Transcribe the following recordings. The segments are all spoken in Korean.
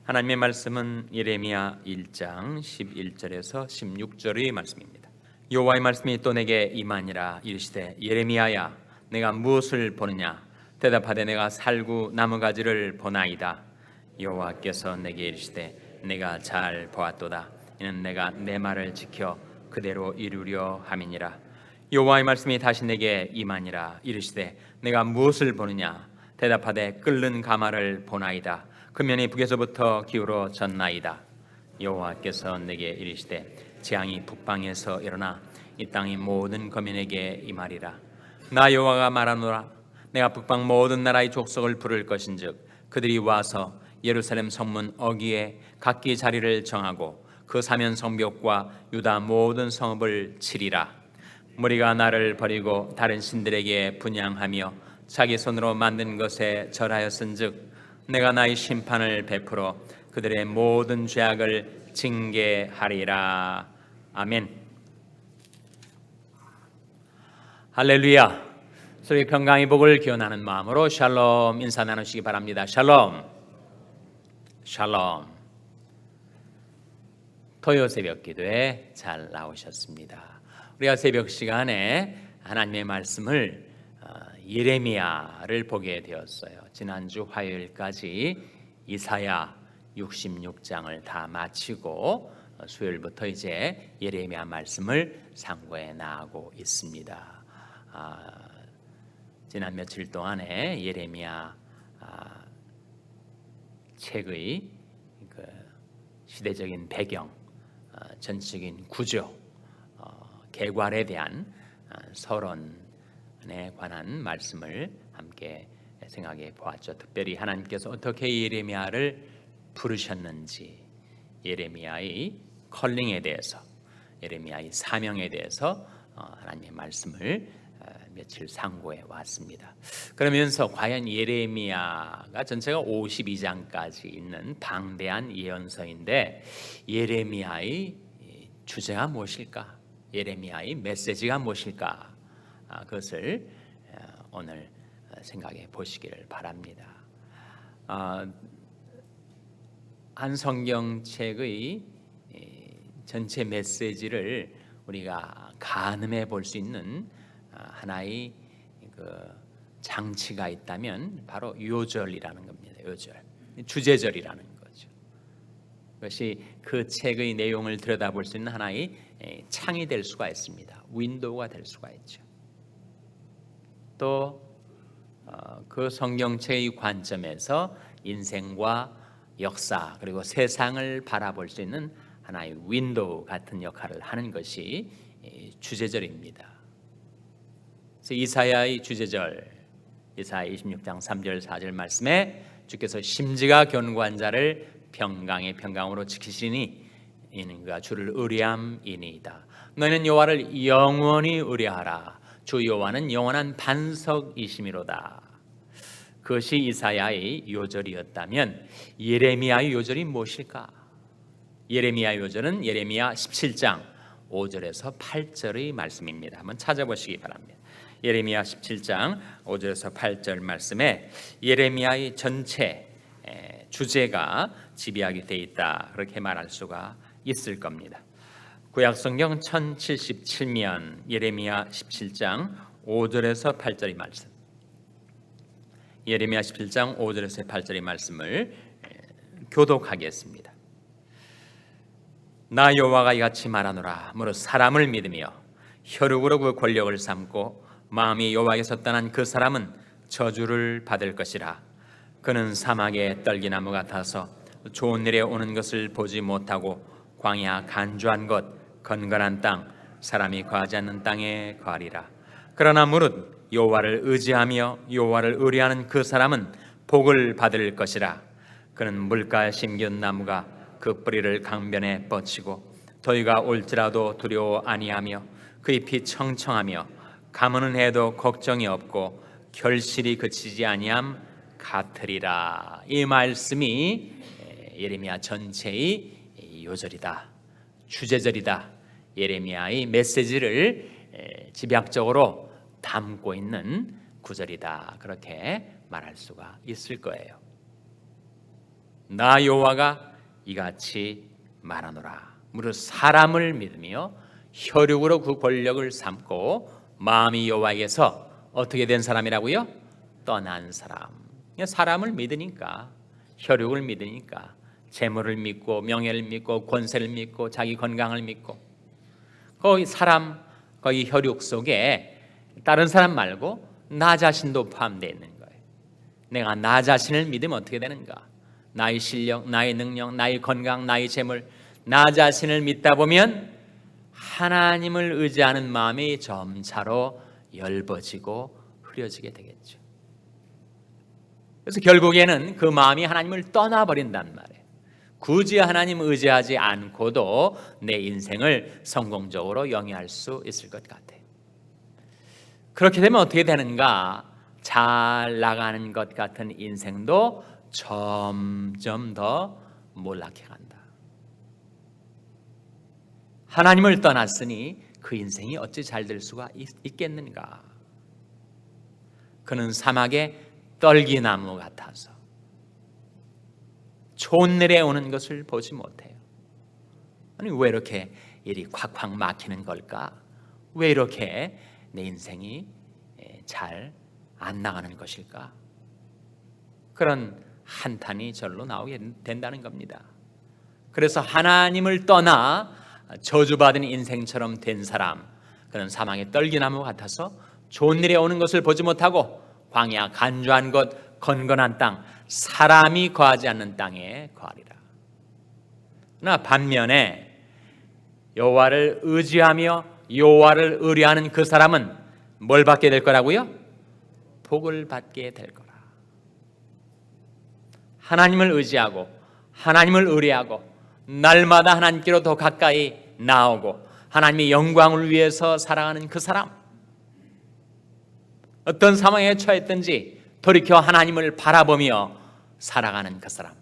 하나님의 말씀은 예레미야 1장 11절에서 16절의 말씀입니다. 여호와의 말씀이 또 내게 임하니라. 이르시되 예레미야야, 내가 무엇을 보느냐? 대답하되 내가 살구 나무가지를 보나이다. 여호와께서 내게 이르시되 내가 잘 보았도다. 이는 내가 내 말을 지켜 그대로 이루려 함이니라. 여호와의 말씀이 다시 내게 임하니라. 이르시되 내가 무엇을 보느냐? 대답하되 끓는 가마를 보나이다. 그 면이 북에서부터 기울어졌나이다. 여호와께서 내게 이르시되 재앙이 북방에서 일어나 이 땅의 모든 거민에게 임하리라. 나 여호와가 말하노라. 내가 북방 모든 나라의 족속을 부를 것인즉 그들이 와서 예루살렘 성문 어귀에 각기 자리를 정하고 그 사면 성벽과 유다 모든 성읍을 치리라. 무리가 나를 버리고 다른 신들에게 분향하며 자기 손으로 만든 것에 절하였은즉 내가 나의 심판을 베풀어 그들의 모든 죄악을 징계하리라. 아멘. 할렐루야. 소리 평강의 복을 기원하는 마음으로 샬롬 인사 나누시기 바랍니다. 샬롬. 샬롬. 토요 새벽 기도에 잘 나오셨습니다. 우리가 새벽 시간에 하나님의 말씀을 예레미야를 보게 되었어요. 지난주 화요일까지 이사야 66장을 다 마치고 수요일부터 이제 예레미야 말씀을 상고해 나가고 있습니다. 지난 며칠 동안에 예레미야 책의 그 시대적인 배경, 전적인 구조, 계괄에 대한 서론에 관한 말씀을 함께 생각해 보았죠. 특별히 하나님께서 어떻게 예레미야를 부르셨는지, 예레미야의 컬링에 대해서, 예레미야의 사명에 대해서 하나님의 말씀을 며칠 상고해 왔습니다. 그러면서 과연 예레미야가 전체가 52장까지 있는 방대한 예언서인데 예레미야의 주제가 무엇일까? 예레미야의 메시지가 무엇일까? 그것을 오늘 생각해 보시기를 바랍니다. 한 성경책의 전체 메시지를 우리가 가늠해 볼 수 있는 하나의 그 장치가 있다면 바로 요절이라는 겁니다. 요절, 주제절이라는 거죠. 그것이 그 책의 내용을 들여다볼 수 있는 하나의 창이 될 수가 있습니다. 윈도우가 될 수가 있죠. 또 그 성경책의 관점에서 인생과 역사 그리고 세상을 바라볼 수 있는 하나의 윈도우 같은 역할을 하는 것이 주제절입니다. 그래서 이사야의 주제절, 이사야 26장 3절 4절 말씀에 주께서 심지가 견고한 자를 평강의 평강으로 지키시니 이는 그가 주를 의뢰함이니이다. 너희는 여호와를 영원히 의뢰하라. 주 여호와는 영원한 반석이시미로다. 그것이 이사야의 요절이었다면 예레미야의 요절이 무엇일까? 예레미야 요절은 예레미야 17장 5절에서 8절의 말씀입니다. 한번 찾아보시기 바랍니다. 예레미야 17장 5절에서 8절 말씀에 예레미야의 전체 주제가 집약이 되어 있다, 그렇게 말할 수가 있을 겁니다. 구약성경 1077면 예레미야 17장 5절에서 8절의 말씀, 예레미야 17장 5절에서 8절의 말씀을 교독하겠습니다. 나 여호와가 이같이 말하노라. 무릇 사람을 믿으며 혈육으로 그 권력을 삼고 마음이 여호와에게서 떠난 그 사람은 저주를 받을 것이라. 그는 사막의 떨기나무 같아서 좋은 일에 오는 것을 보지 못하고 광야 간주한 곳 건건한 땅 사람이 거하지 않는 땅에 거하리라. 그러나 무릇 여호와를 의지하며 여호와를 의뢰하는 그 사람은 복을 받을 것이라. 그는 물가에 심긴 나무가 그 뿌리를 강변에 뻗치고 더위가 올지라도 두려워 아니하며 그 잎이 청청하며 가무는 해도 걱정이 없고 결실이 그치지 아니함 같으리라. 이 말씀이 예레미야 전체의 요절이다, 주제절이다. 예레미야의 메시지를 집약적으로 담고 있는 구절이다, 그렇게 말할 수가 있을 거예요. 나 여호와가 이같이 말하노라. 무릇 사람을 믿으며 혈육으로 그 권력을 삼고 마음이 여호와에게서 어떻게 된 사람이라고요? 떠난 사람. 사람을 믿으니까, 혈육을 믿으니까, 재물을 믿고 명예를 믿고 권세를 믿고 자기 건강을 믿고, 거기 사람, 거기 혈육 속에 다른 사람 말고 나 자신도 포함되어 있는 거예요. 내가 나 자신을 믿으면 어떻게 되는가? 나의 실력, 나의 능력, 나의 건강, 나의 재물, 나 자신을 믿다 보면 하나님을 의지하는 마음이 점차로 엷어지고 흐려지게 되겠죠. 그래서 결국에는 그 마음이 하나님을 떠나버린단 말이에요. 굳이 하나님 의지하지 않고도 내 인생을 성공적으로 영위할 수 있을 것 같아요. 그렇게 되면 어떻게 되는가? 잘 나가는 것 같은 인생도 점점 더 몰락해 간다. 하나님을 떠났으니 그 인생이 어찌 잘 될 수가 있겠는가? 그는 사막의 떨기나무 같아서 촌내에 오는 것을 보지 못해요. 아니, 왜 이렇게 일이 콱콱 막히는 걸까? 왜 이렇게 내 인생이 잘 안 나가는 것일까? 그런 한탄이 절로 나오게 된다는 겁니다. 그래서 하나님을 떠나 저주받은 인생처럼 된 사람, 그는 사망의 떨기나무 같아서 좋은 일에 오는 것을 보지 못하고 광야 간주한 곳, 건건한 땅, 사람이 거하지 않는 땅에 거하리라. 그러나 반면에 여호와를 의지하며 여호와를 의뢰하는 그 사람은 뭘 받게 될 거라고요? 복을 받게 될 거라. 하나님을 의지하고 하나님을 의뢰하고 날마다 하나님께로 더 가까이 나오고 하나님의 영광을 위해서 살아가는 그 사람, 어떤 상황에 처했든지 돌이켜 하나님을 바라보며 살아가는 그 사람,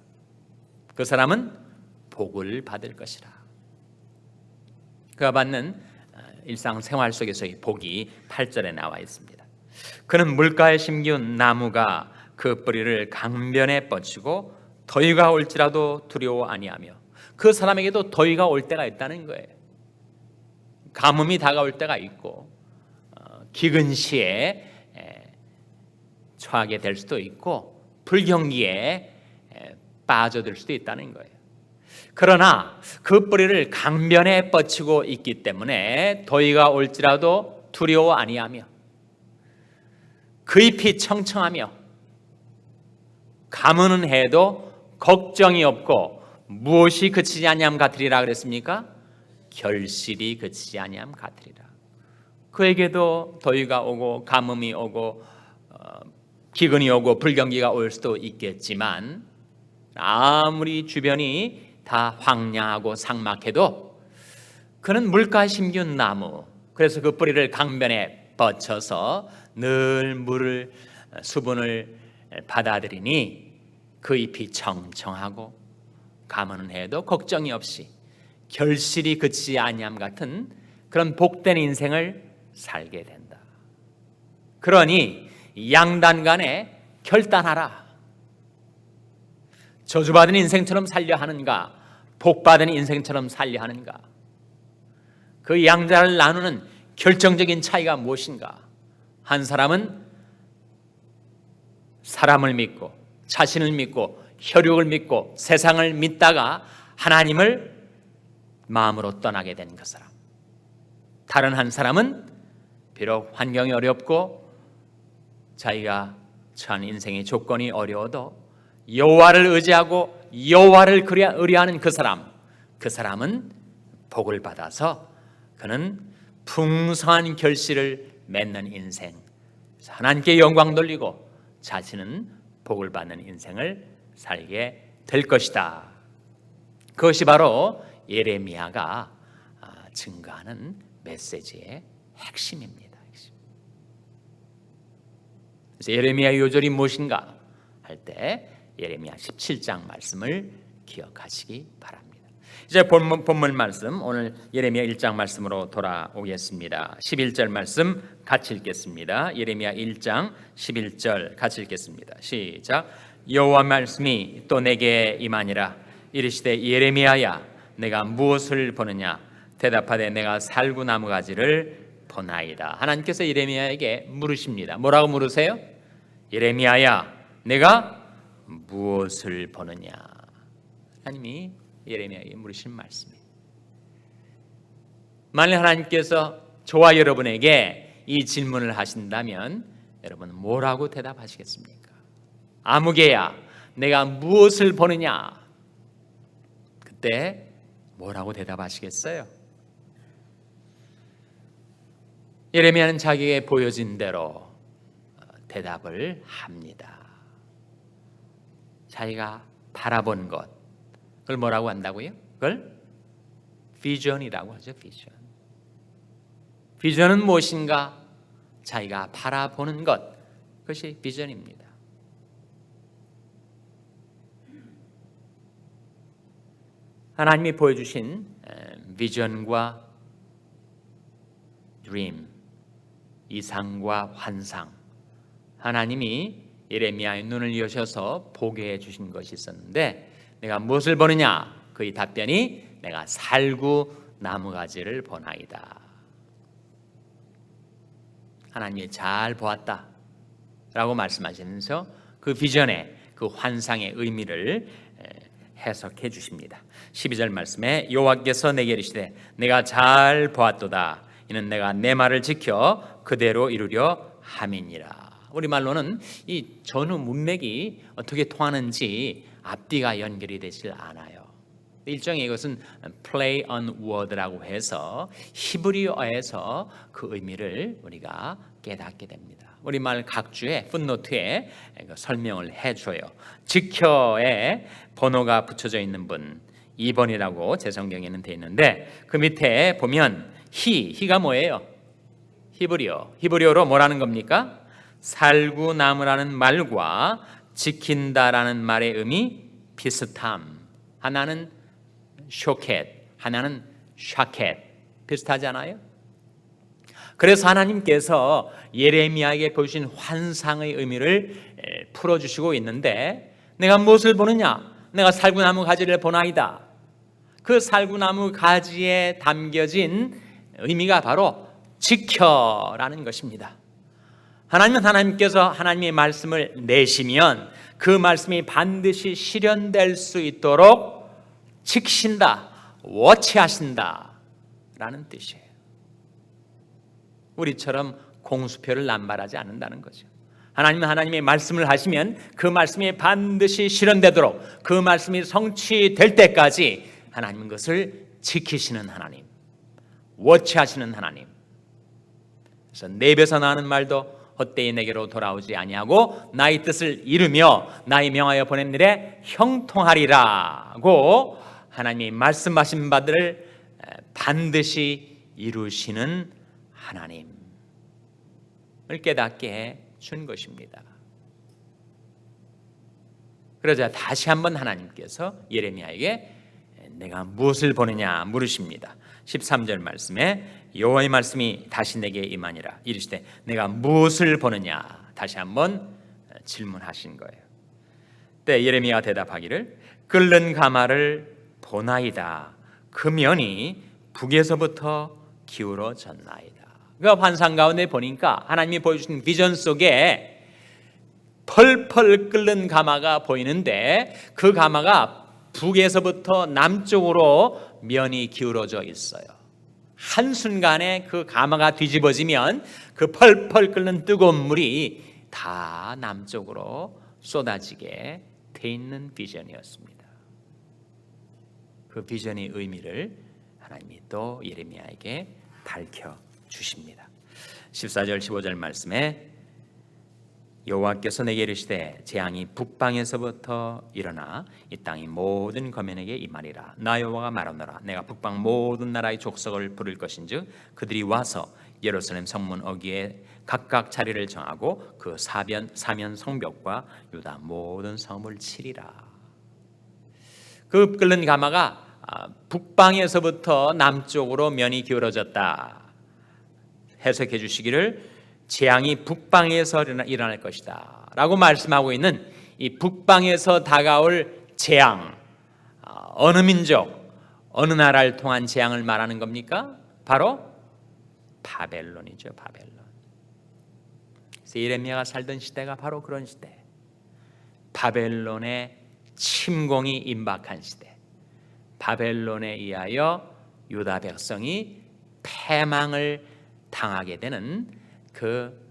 그 사람은 복을 받을 것이라. 그가 받는 일상생활 속에서의 복이 8절에 나와 있습니다. 그는 물가에 심기운 나무가 그 뿌리를 강변에 뻗치고 더위가 올지라도 두려워 아니하며, 그 사람에게도 더위가 올 때가 있다는 거예요. 가뭄이 다가올 때가 있고 기근 시에 처하게 될 수도 있고 불경기에 빠져들 수도 있다는 거예요. 그러나 그 뿌리를 강변에 뻗치고 있기 때문에 더위가 올지라도 두려워 아니하며 그 잎이 청청하며 가무는 해도 걱정이 없고 무엇이 그치지 아니함 같으리라 그랬습니까? 결실이 그치지 아니함 같으리라. 그에게도 더위가 오고 가뭄이 오고 기근이 오고 불경기가 올 수도 있겠지만 아무리 주변이 다 황량하고 삭막해도 그는 물가에 심기운 나무, 그래서 그 뿌리를 강변에 뻗쳐서 늘 물을 수분을 받아들이니 그 잎이 청청하고 가무는 해도 걱정이 없이 결실이 그치지 아니함 같은 그런 복된 인생을 살게 된다. 그러니 양단 간에 결단하라. 저주받은 인생처럼 살려 하는가, 복받은 인생처럼 살려 하는가? 그 양자를 나누는 결정적인 차이가 무엇인가? 한 사람은 사람을 믿고 자신을 믿고 혈육을 믿고 세상을 믿다가 하나님을 마음으로 떠나게 된 그 사람. 다른 한 사람은 비록 환경이 어렵고 자기가 처한 인생의 조건이 어려워도 여호와를 의지하고 여호와를 의뢰하는 그 사람, 그 사람은 복을 받아서 그는 풍성한 결실을 맺는 인생, 하나님께 영광 돌리고 자신은 복을 받는 인생을 살게 될 것이다. 그것이 바로 예레미야가 증거하는 메시지의 핵심입니다. 그래서 예레미야 요절이 무엇인가 할 때 예레미야 17장 말씀을 기억하시기 바랍니다. 이제 본문 말씀, 오늘 예레미야 1장 말씀으로 돌아오겠습니다. 11절 말씀 같이 읽겠습니다. 예레미야 1장 11절 같이 읽겠습니다. 시작. 여호와 말씀이 또 내게 임하니라. 이르시되 예레미야야 내가 무엇을 보느냐? 대답하되 내가 살구나무 가지를 보나이다. 하나님께서 예레미야에게 물으십니다. 뭐라고 물으세요? 예레미야야 내가 무엇을 보느냐? 하나님이 예레미야에게 물으신 말씀이에요. 만일 하나님께서 저와 여러분에게 이 질문을 하신다면 여러분 뭐라고 대답하시겠습니까? 아무개야 내가 무엇을 보느냐? 그때 뭐라고 대답하시겠어요? 예레미야는 자기에게 보여진 대로 대답을 합니다. 자기가 바라본 것, 그걸 뭐라고 한다고요? 그걸 비전이라고 하죠. 비전. 비전은 무엇인가? 자기가 바라보는 것, 그것이 비전입니다. 하나님이 보여주신 비전과 드림, 이상과 환상, 하나님이 예레미야의 눈을 여셔서 보게 해주신 것이 있었는데 내가 무엇을 보느냐? 그의 답변이 내가 살구 나무가지를 보나이다. 하나님이 잘 보았다 라고 말씀하시면서 그 비전의 그 환상의 의미를 해석해 주십니다. 12절 말씀에 여호와께서 내게 이르시되 내가 잘 보았도다. 이는 내가 내 말을 지켜 그대로 이루려 함이니라. 우리말로는 이 전후 문맥이 어떻게 통하는지 앞뒤가 연결이 되질 않아요. 일종의 이것은 play on word라고 해서 히브리어에서 그 의미를 우리가 깨닫게 됩니다. 우리말 각주에 풋노트에 설명을 해줘요. 지켜에 번호가 붙여져 있는 분 2번이라고 제 성경에는 되어 있는데 그 밑에 보면 히가 뭐예요? 히브리어로 뭐라는 겁니까? 살구나무라는 말과 지킨다라는 말의 의미 비슷함. 하나는 쇼켓, 하나는 샤켓 비슷하지 않아요? 그래서 하나님께서 예레미야에게 보여주신 환상의 의미를 풀어주시고 있는데 내가 무엇을 보느냐? 내가 살구나무 가지를 보나이다. 그 살구나무 가지에 담겨진 의미가 바로 지켜라는 것입니다. 하나님은 하나님께서 하나님의 말씀을 내시면 그 말씀이 반드시 실현될 수 있도록 지키신다, 워치하신다 라는 뜻이에요. 우리처럼 공수표를 남발하지 않는다는 거죠. 하나님은 하나님의 말씀을 하시면 그 말씀이 반드시 실현되도록 그 말씀이 성취될 때까지 하나님은 그것을 지키시는 하나님, 워치하시는 하나님. 그래서 내 입에서 나오는 말도 헛되이 내게로 돌아오지 아니하고 나의 뜻을 이루며 나의 명하여 보낸 일에 형통하리라고 하나님이 말씀하신 바들을 반드시 이루시는 하나님을 깨닫게 준 것입니다. 그러자 다시 한번 하나님께서 예레미야에게 내가 무엇을 보느냐 물으십니다. 13절 말씀에 여호와의 말씀이 다시 내게 임하니라. 이르시되 내가 무엇을 보느냐 다시 한번 질문하신 거예요. 그때 예레미야가 대답하기를 끓는 가마를 보나이다. 그 면이 북에서부터 기울어졌나이다. 그 환상 가운데 보니까 하나님이 보여주신 비전 속에 펄펄 끓는 가마가 보이는데 그 가마가 북에서부터 남쪽으로 면이 기울어져 있어요. 한순간에 그 가마가 뒤집어지면 그 펄펄 끓는 뜨거운 물이 다 남쪽으로 쏟아지게 돼 있는 비전이었습니다. 그 비전의 의미를 하나님이 또 예레미야에게 밝혀주십니다. 14절 15절 말씀에 여호와께서 내게 이르시되 재앙이 북방에서부터 일어나 이 땅의 모든 거민에게 임하리라. 나 여호와가 말하노라. 내가 북방 모든 나라의 족속을 부를 것인즉 그들이 와서 예루살렘 성문 어귀에 각각 자리를 정하고 그 사면 성벽과 유다 모든 성을 치리라. 그 끓는 가마가 북방에서부터 남쪽으로 면이 기울어졌다 해석해 주시기를 재앙이 북방에서 일어날 것이다 라고 말씀하고 있는 이 북방에서 다가올 재앙, 어느 민족, 어느 나라를 통한 재앙을 말하는 겁니까? 바로 바벨론이죠. 바벨론. 그래서 예레미야가 살던 시대가 바로 그런 시대, 바벨론의 침공이 임박한 시대, 바벨론에 의하여 유다 백성이 패망을 당하게 되는 그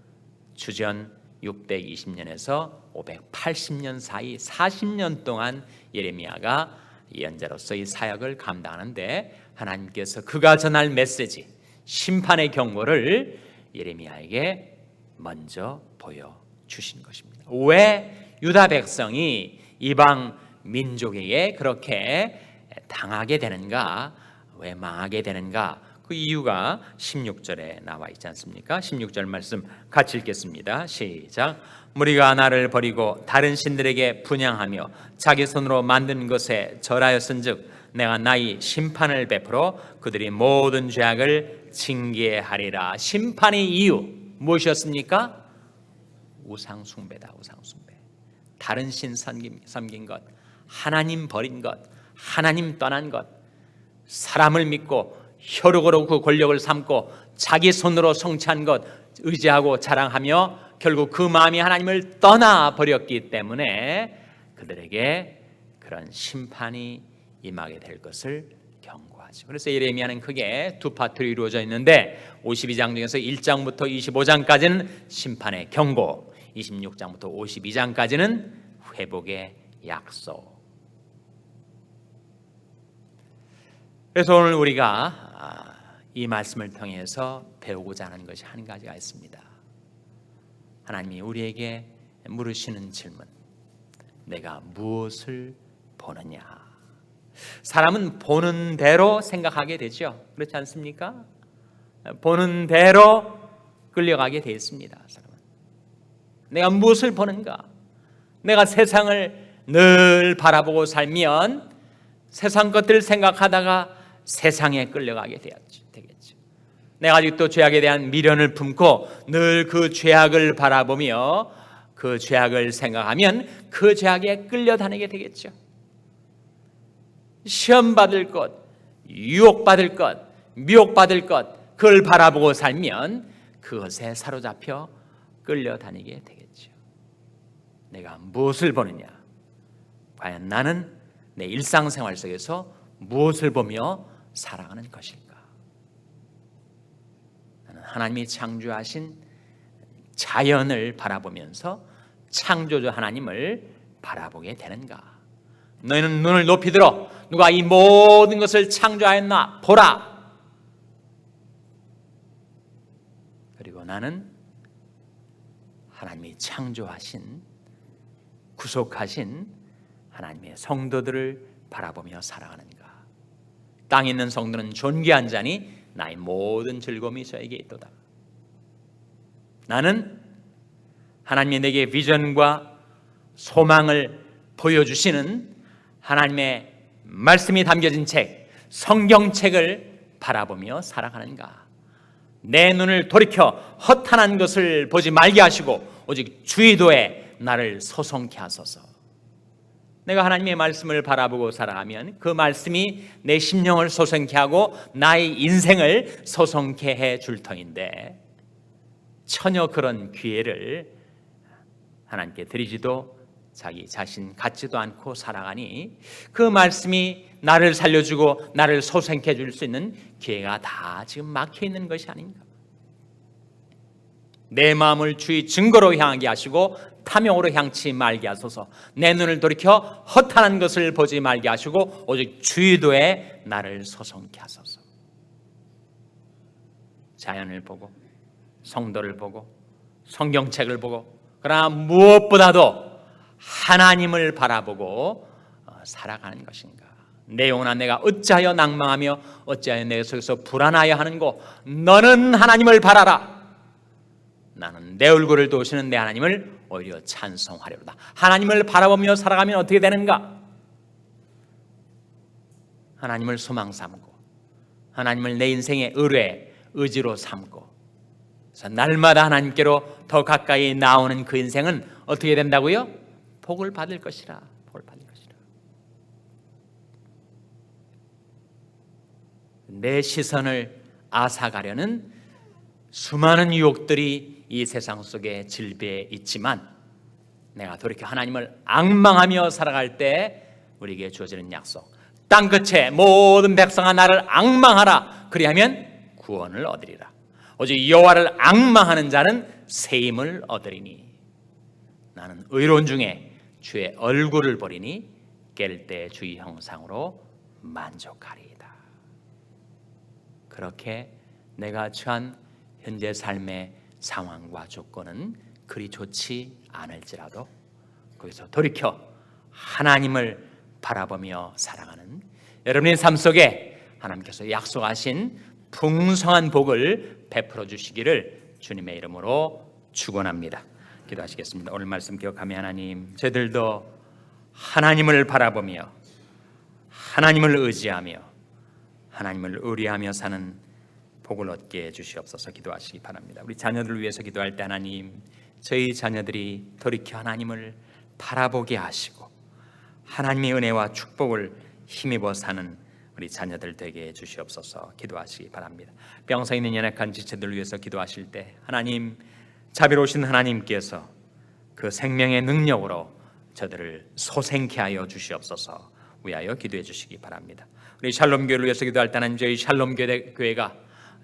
주전 620년에서 580년 사이 40년 동안 예레미야가 예언자로서 이 사역을 감당하는데, 하나님께서 그가 전할 메시지, 심판의 경고를 예레미야에게 먼저 보여주신 것입니다. 왜 유다 백성이 이방 민족에게 그렇게 당하게 되는가, 왜 망하게 되는가, 그 이유가 16절에 나와 있지 않습니까? 16절 말씀 같이 읽겠습니다. 시작. 무리가 나를 버리고 다른 신들에게 분향하며 자기 손으로 만든 것에 절하였은즉 내가 나의 심판을 베풀어 그들이 모든 죄악을 징계하리라. 심판의 이유 무엇이었습니까? 우상 숭배다. 우상 숭배. 다른 신 섬긴 것, 하나님 버린 것, 하나님 떠난 것, 사람을 믿고 혈육으로 그 권력을 삼고 자기 손으로 성취한 것 의지하고 자랑하며 결국 그 마음이 하나님을 떠나 버렸기 때문에 그들에게 그런 심판이 임하게 될 것을 경고하죠. 그래서 예레미야는 크게 두 파트로 이루어져 있는데 52장 중에서 1장부터 25장까지는 심판의 경고, 26장부터 52장까지는 회복의 약속. 그래서 오늘 우리가 이 말씀을 통해서 배우고자 하는 것이 한 가지가 있습니다. 하나님이 우리에게 물으시는 질문, 내가 무엇을 보느냐? 사람은 보는 대로 생각하게 되죠. 그렇지 않습니까? 보는 대로 끌려가게 되어 있습니다. 사람은 내가 무엇을 보는가? 내가 세상을 늘 바라보고 살면 세상 것들을 생각하다가 세상에 끌려가게 되겠죠. 내가 아직도 죄악에 대한 미련을 품고 늘 그 죄악을 바라보며 그 죄악을 생각하면 그 죄악에 끌려다니게 되겠죠. 시험받을 것, 유혹받을 것, 미혹받을 것, 그걸 바라보고 살면 그것에 사로잡혀 끌려다니게 되겠죠. 내가 무엇을 보느냐? 과연 나는 내 일상생활 속에서 무엇을 보며 살아가는 것일까? 나는 하나님이 창조하신 자연을 바라보면서 창조주 하나님을 바라보게 되는가? 너희는 눈을 높이 들어 누가 이 모든 것을 창조하였나 보라. 그리고 나는 하나님이 창조하신, 구속하신 하나님의 성도들을 바라보며 살아가는가? 땅에 있는 성도는 존귀한 자니 나의 모든 즐거움이 저에게 있도다. 나는 하나님이 내게 비전과 소망을 보여주시는 하나님의 말씀이 담겨진 책, 성경책을 바라보며 살아가는가? 내 눈을 돌이켜 허탄한 것을 보지 말게 하시고 오직 주의도에 나를 소성케 하소서. 내가 하나님의 말씀을 바라보고 살아가면 그 말씀이 내 심령을 소성케 하고 나의 인생을 소성케 해줄 터인데 전혀 그런 기회를 하나님께 드리지도 자기 자신 갖지도 않고 살아가니 그 말씀이 나를 살려주고 나를 소생케 해줄 수 있는 기회가 다 지금 막혀 있는 것이 아닌가? 내 마음을 주의 증거로 향하게 하시고 탐욕으로 향치 말게 하소서. 내 눈을 돌이켜 허탄한 것을 보지 말게 하시고 오직 주의도에 나를 소성케 하소서. 자연을 보고 성도를 보고 성경책을 보고, 그러나 무엇보다도 하나님을 바라보고 살아가는 것인가? 내 영혼아 내가 어찌하여 낭망하며 어찌하여 내 속에서 불안하여 하는고? 너는 하나님을 바라라. 나는 내 얼굴을 도우시는 내 하나님을 오히려 찬송하려다. 하나님을 바라보며 살아가면 어떻게 되는가? 하나님을 소망 삼고 하나님을 내 인생의 의뢰, 의지로 삼고, 그래서 날마다 하나님께로 더 가까이 나오는 그 인생은 어떻게 된다고요? 복을 받을 것이라. 복을 받을 것이라. 내 시선을 앗아가려는 수많은 유혹들이 이 세상 속에 질비해 있지만 내가 돌이켜 하나님을 앙망하며 살아갈 때 우리에게 주어지는 약속, 땅끝에 모든 백성아 나를 앙망하라. 그리하면 구원을 얻으리라. 오직 여호와를 앙망하는 자는 새 힘을 얻으리니 나는 의로운 중에 주의 얼굴을 보리니 깰 때 주의 형상으로 만족하리이다. 그렇게 내가 처한 현재 삶의 상황과 조건은 그리 좋지 않을지라도 거기서 돌이켜 하나님을 바라보며 살아가는 여러분의 삶 속에 하나님께서 약속하신 풍성한 복을 베풀어 주시기를 주님의 이름으로 축원합니다. 기도하시겠습니다. 오늘 말씀 기억하며 하나님, 저희들도 하나님을 바라보며 하나님을 의지하며 하나님을 의뢰하며 사는 복을 얻게 해주시옵소서. 기도하시기 바랍니다. 우리 자녀들을 위해서 기도할 때 하나님, 저희 자녀들이 돌이켜 하나님을 바라보게 하시고 하나님의 은혜와 축복을 힘입어 사는 우리 자녀들 되게 해주시옵소서. 기도하시기 바랍니다. 병서 있는 연약한 지체들을 위해서 기도하실 때 하나님, 자비로우신 하나님께서 그 생명의 능력으로 저들을 소생케 하여 주시옵소서. 위하여 기도해 주시기 바랍니다. 우리 샬롬교회를 위해서 기도할 때는 저희 샬롬교회가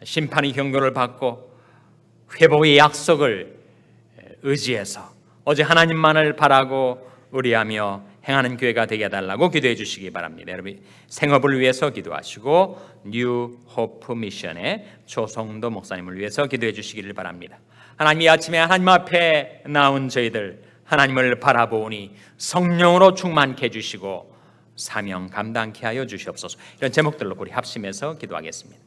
심판의 경고를 받고 회복의 약속을 의지해서 오직 하나님만을 바라고 의뢰하며 행하는 교회가 되게 해달라고 기도해 주시기 바랍니다. 여러분 생업을 위해서 기도하시고 뉴 호프 미션의 조성도 목사님을 위해서 기도해 주시기를 바랍니다. 하나님, 이 아침에 하나님 앞에 나온 저희들 하나님을 바라보니 성령으로 충만케 해주시고 사명 감당케 하여 주시옵소서. 이런 제목들로 우리 합심해서 기도하겠습니다.